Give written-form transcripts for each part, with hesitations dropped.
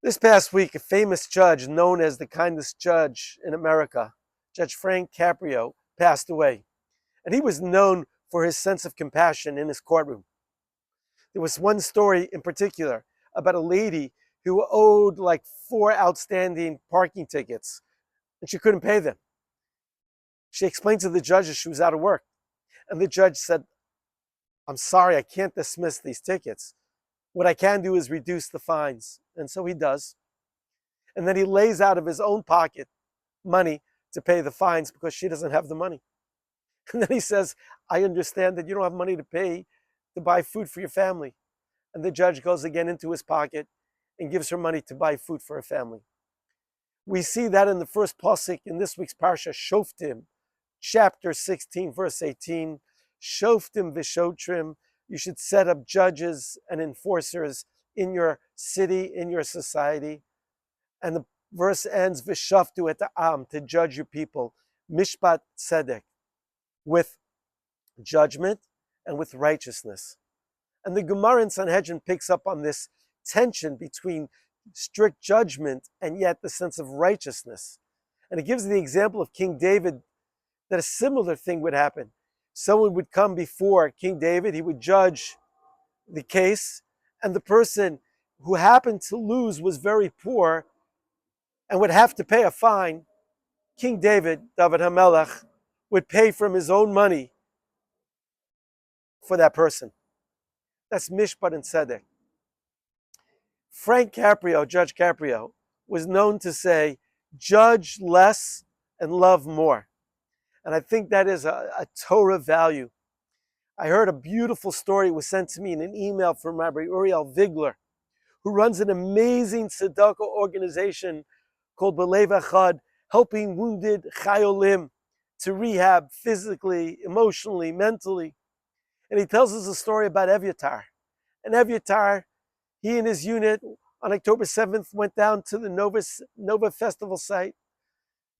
This past week, a famous judge known as the kindest judge in America, Judge Frank Caprio, passed away. And he was known for his sense of compassion in his courtroom. There was one story in particular about a lady who owed like 4 outstanding parking tickets, and she couldn't pay them. She explained to the judge that she was out of work. And the judge said, "I'm sorry, I can't dismiss these tickets. What I can do is reduce the fines." And so he does. And then he lays out of his own pocket money to pay the fines because she doesn't have the money. And then he says, "I understand that you don't have money to pay to buy food for your family." And the judge goes again into his pocket and gives her money to buy food for her family. We see that in the first pasuk in this week's parsha, Shoftim, chapter 16, verse 18. Shoftim v'shotrim, you should set up judges and enforcers in your city, in your society. And the verse ends, v'shaftu et ha'am, to judge your people, mishpat tzedek, with judgment and with righteousness. And the Gemara in Sanhedrin picks up on this tension between strict judgment and yet the sense of righteousness. And it gives the example of King David, that a similar thing would happen. Someone would come before King David, he would judge the case, and the person who happened to lose was very poor and would have to pay a fine. King David, David HaMelech, would pay from his own money for that person. That's Mishpat and Tzedek. Frank Caprio, Judge Caprio, was known to say, judge less and love more. And I think that is a Torah value. I heard a beautiful story was sent to me in an email from Rabbi Uriel Vigler, who runs an amazing tzedakah organization called Belev Echad, helping wounded chayolim to rehab physically, emotionally, mentally. And he tells us a story about Evyatar. And Evyatar, he and his unit on October 7th went down to the Nova Festival site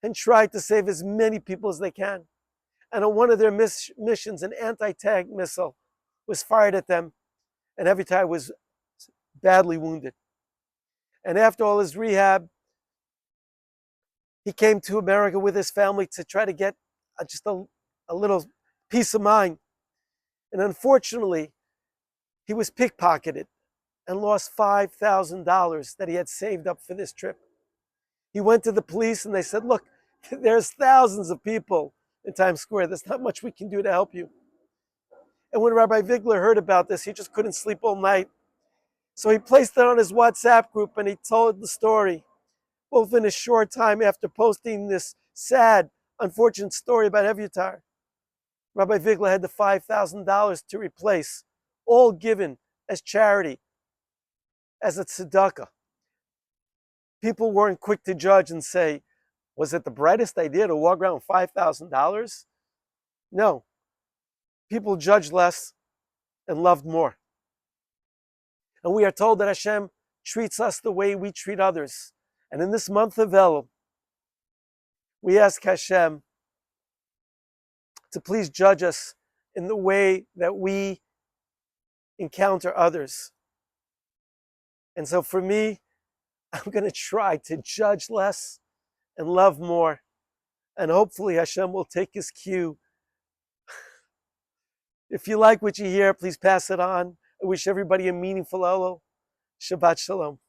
and tried to save as many people as they can. And on one of their missions, an anti-tank missile was fired at them, and Evyatar was badly wounded. And after all his rehab, he came to America with his family to try to get just a little peace of mind. And unfortunately, he was pickpocketed and lost $5,000 that he had saved up for this trip. He went to the police and they said, "Look, there's thousands of people in Times Square. There's not much we can do to help you." And when Rabbi Vigler heard about this, he just couldn't sleep all night. So he placed it on his WhatsApp group and he told the story. Well, within a short time after posting this sad, unfortunate story about Evyatar, Rabbi Vigler had the $5,000 to replace, all given as charity, as a tzedakah. People weren't quick to judge and say, was it the brightest idea to walk around with $5,000? No. People judged less and loved more. And we are told that Hashem treats us the way we treat others. And in this month of Elul, we ask Hashem to please judge us in the way that we encounter others. And so for me, I'm going to try to judge less and love more. And hopefully Hashem will take his cue. If you like what you hear, please pass it on. I wish everybody a meaningful Elul. Shabbat Shalom.